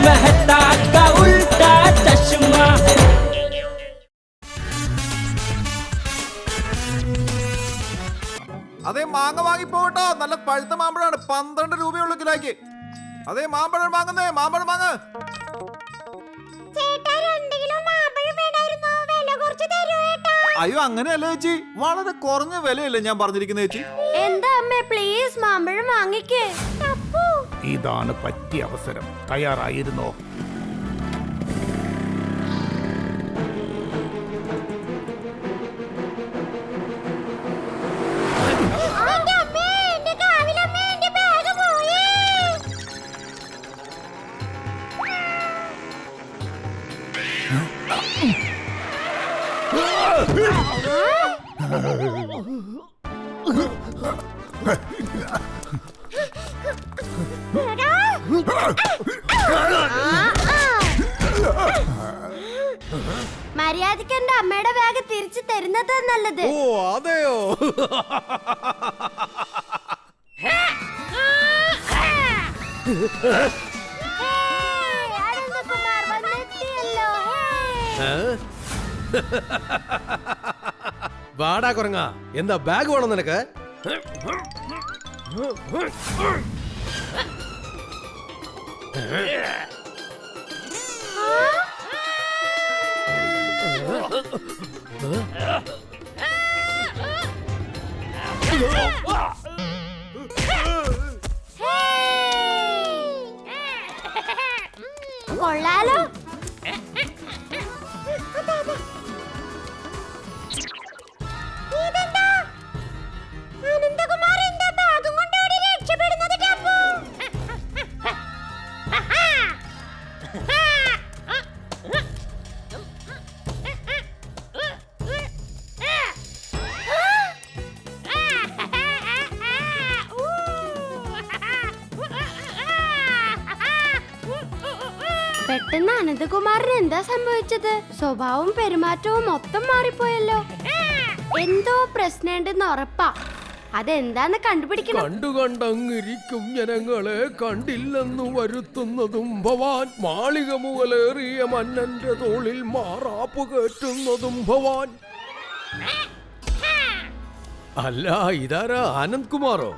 मेहता का उल्टा चश्मा। അതേ മാങ്ങ വാങ്ങിപ്പോട്ടോ, നല്ല പഴുത്ത മാമ്പഴമാണ്, 12 രൂപയുള്ള കിലോയ്ക്ക്. അതേ മാമ്പഴം വാങ്ങുന്നേ, മാമ്പഴം വാങ്ങ. അയ്യോ അങ്ങനെയല്ല ചേച്ചി, വളരെ കുറഞ്ഞ വിലയല്ലേ ഞാൻ പറഞ്ഞിരിക്കുന്ന ചേച്ചി. എന്താ അമ്മേ പ്ലീസ് മാമ്പഴം വാങ്ങിക്കേ. ഇതാണ് പറ്റിയ അവസരം, തയ്യാറായിരുന്നോ? മര്യാദയ്ക്ക് എന്റെ അമ്മയുടെ ബാഗ് തിരിച്ചു തരുന്നത് നല്ലത്. ഓ അതെയോ? വാടാ കുറങ്ങ, എന്താ ബാഗ് വേണം നിനക്ക്? കൊള്ളാലോ. പെട്ടെന്ന് അനന്തകുമാറിന് എന്താ സംഭവിച്ചത്? സ്വഭാവവും പെരുമാറ്റവും മൊത്തം മാറിപ്പോയല്ലോ. എന്തോ പ്രശ്നമുണ്ടെന്ന് ഉറപ്പാ. അതെന്താന്ന് കണ്ടുപിടിക്കണം. കണ്ടുകണ്ടങ്ങിരിക്കും ജനങ്ങളെ കണ്ടില്ലെന്നു വരുത്തുന്നതും ഭവാൻ, മാളിക മുതലേറിയ മന്നന്റെ തോളിൽ മാറാപ്പ് കയറ്റുന്നതും ഭവാൻ. അല്ല ഇതാരാ, ആനന്ദ് കുമാറോ?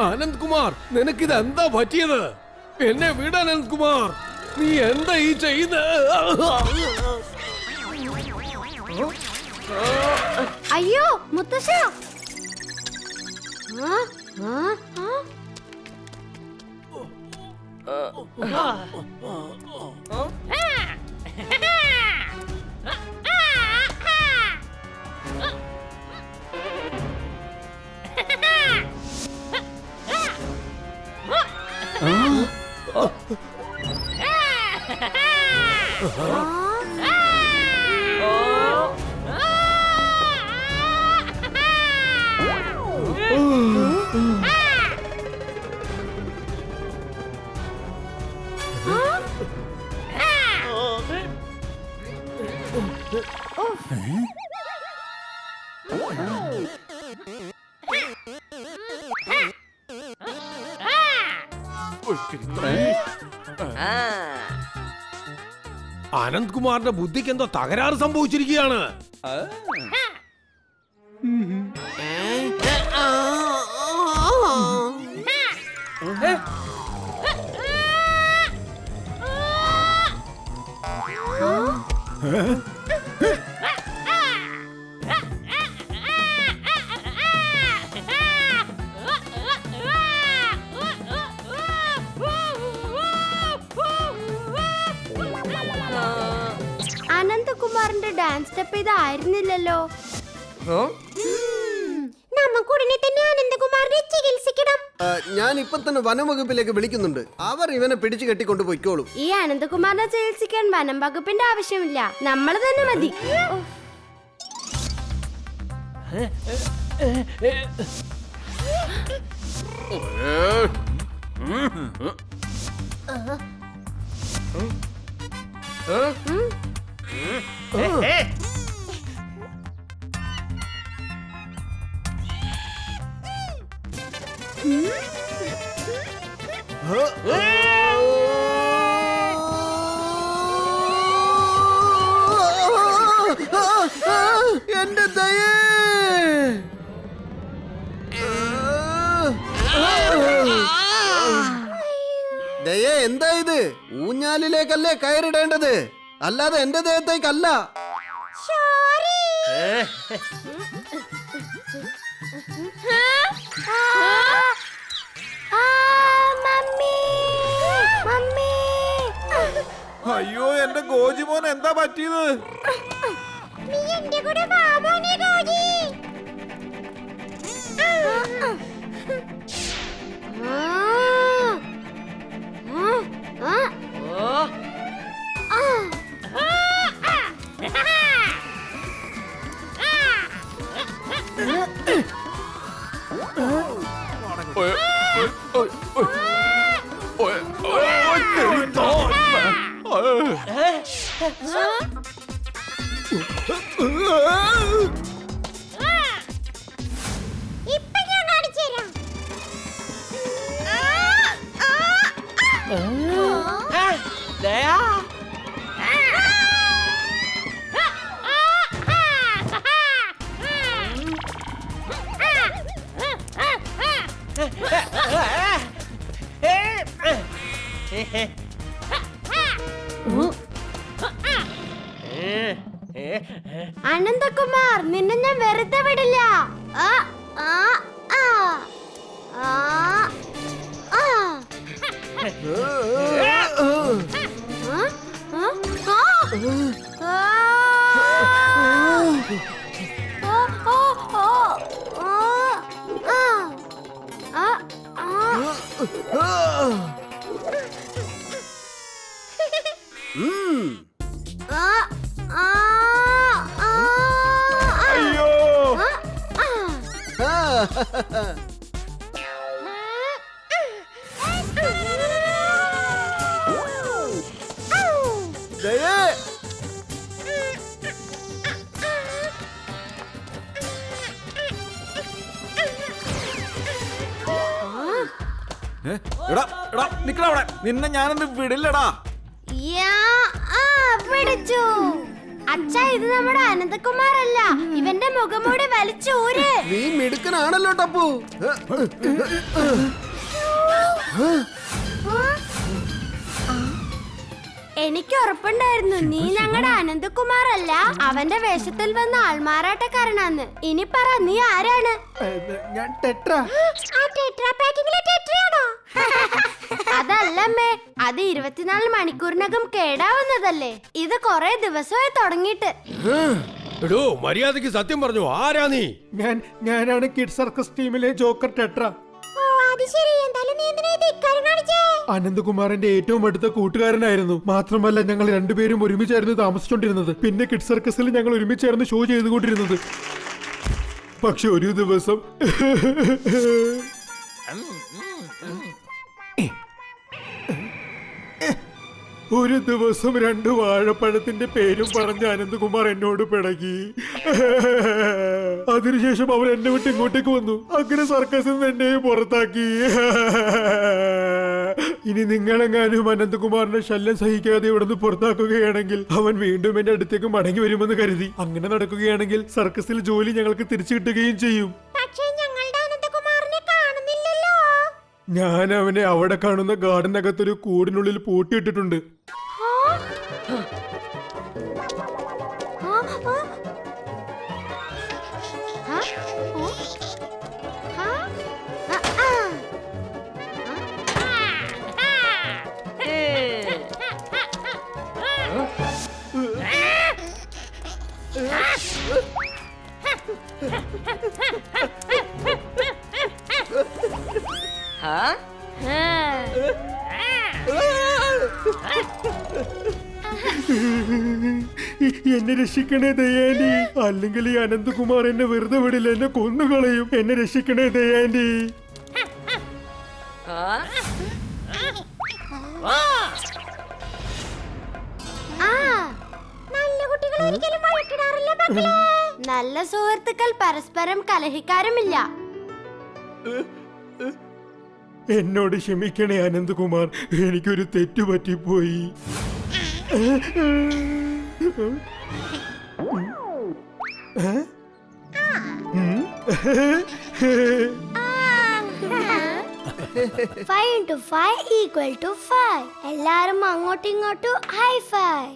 ആനന്ദ് കുമാർ, നിനക്കിത് എന്താ പറ്റിയത്? എന്നെ വിട ആനന്ദ് കുമാർ, നീ എന്താ ഈ ചെയ്യുന്നത്? അയ്യോ മുത്തശ്ശ. ആനന്ദ് കുമാറിന്റെ ബുദ്ധിക്ക് എന്തോ തകരാറ് സംഭവിച്ചിരിക്കുകയാണ്. അനന്തകുമാറിന്റെ ഡാൻസ് സ്റ്റെപ്പ് ഇതായിരുന്നില്ലല്ലോ. ഞാൻ ഇപ്പൊ തന്നെ വനംവകുപ്പിലേക്ക് വിളിക്കുന്നുണ്ട്. അവർ ഇവനെ പിടിച്ചു കെട്ടിക്കൊണ്ട് പോയിക്കോളും. ഈ അനന്തകുമാറിനെ ചികിത്സിക്കാൻ വനം വകുപ്പിന്റെ ആവശ്യമില്ല, നമ്മൾ തന്നെ മതി. എന്റെ ദയേ. ദയേ, എന്താ ഇത്? ഊഞ്ഞാലിലേക്കല്ലേ കയറിടേണ്ടത്, അല്ലാതെ എന്റെ ദേഹത്തേക്കല്ല. അയ്യോ എന്റെ ഗോജിമോൻ എന്താ പറ്റിയത്? അനന്തകുമാർ, നിന്നെ ഞാൻ വെറുതെ വിടില്ല. അയ്യോ ദയേ. എടാ എടാ നിക്കടാ അവിടെ, നിന്നെ ഞാനൊന്ന് വിടില്ലടാ. പിടിച്ചു. അച്ഛാ, ഇത് നമ്മുടെ അനന്തകുമാർ അല്ല, ഇവന്റെ മുഖംമൂടി വലിച്ചൂര്. നീ മിടുക്കനാണല്ലോ ടപ്പു. എനിക്ക് ഉറപ്പുണ്ടായിരുന്നു നീ ഞങ്ങളുടെ അനന്തകുമാർ അല്ല, അവന്റെ വേഷത്തിൽ വന്ന ആൾമാറാട്ടക്കാരനാന്ന്. ഇനി പറ, നീ ആരാണ്? ഞാൻ ടെട്ര. അതല്ലമ്മേ, അത് 24 മണിക്കൂറിനകം കേടാവുന്നതല്ലേ. ഇത് കൊറേ ദിവസമായി തുടങ്ങിയിട്ട്. എടോ, മര്യാദക്ക് സത്യം പറഞ്ഞു, ആരാ നീ? ഞാനാണ് കിഡ് സർക്കസ് ടീമിലെ ജോക്കർ ടെട്ര. അനന്തകുമാറിന്റെ ഏറ്റവും അടുത്ത കൂട്ടുകാരനായിരുന്നു. മാത്രമല്ല, ഞങ്ങൾ രണ്ടുപേരും ഒരുമിച്ചായിരുന്നു താമസിച്ചോണ്ടിരുന്നത്. പിന്നെ കിഡ് സർക്കസിൽ ഞങ്ങൾ ഒരുമിച്ചായിരുന്നു ഷോ ചെയ്തുകൊണ്ടിരുന്നത്. പക്ഷെ ഒരു ദിവസം ഒരു ദിവസം 2 വാഴപ്പഴത്തിന്റെ പേരും പറഞ്ഞ് അനന്തകുമാർ എന്നോട് പിണങ്ങി. അതിനുശേഷം അവൻ എന്നെ വിട്ട് ഇങ്ങോട്ടേക്ക് വന്നു. അങ്ങനെ സർക്കസിൽ നിന്ന് എന്നെ പുറത്താക്കി. ഇനി നിങ്ങളെങ്ങാനും അനന്തകുമാറിന്റെ ശല്യം സഹിക്കാതെ ഇവിടുന്ന് പുറത്താക്കുകയാണെങ്കിൽ അവൻ വീണ്ടും എന്റെ അടുത്തേക്ക് മടങ്ങി വരുമെന്ന് കരുതി. അങ്ങനെ നടക്കുകയാണെങ്കിൽ സർക്കസിൽ ജോലി ഞങ്ങൾക്ക് തിരിച്ചു കിട്ടുകയും ചെയ്യും. ഞാൻ അവനെ അവിടെ കാണുന്ന ഗാർഡനകത്തൊരു കൂടിനുള്ളിൽ പൂട്ടിയിട്ടിട്ടുണ്ട്. എന്നെ രക്ഷിക്കണേ ദയാൻഡി, അല്ലെങ്കിൽ ഈ അനന്തകുമാർ എന്നെ വെറുതെ വിടില്ല, എന്നെ കൊന്നുകളയും. എന്നെ രക്ഷിക്കണേ ദയാൻഡി. നല്ല സുഹൃത്തുക്കൾ പരസ്പരം കലഹിക്കാറുമില്ല. എന്നോട് ക്ഷമിക്കണേ അനന്തകുമാർ, എനിക്കൊരു തെറ്റു പറ്റിപ്പോയി. Five into 5 equal to 5. എല്ലാരും അങ്ങോട്ടും ഇങ്ങോട്ടും ഹൈ ഫൈ.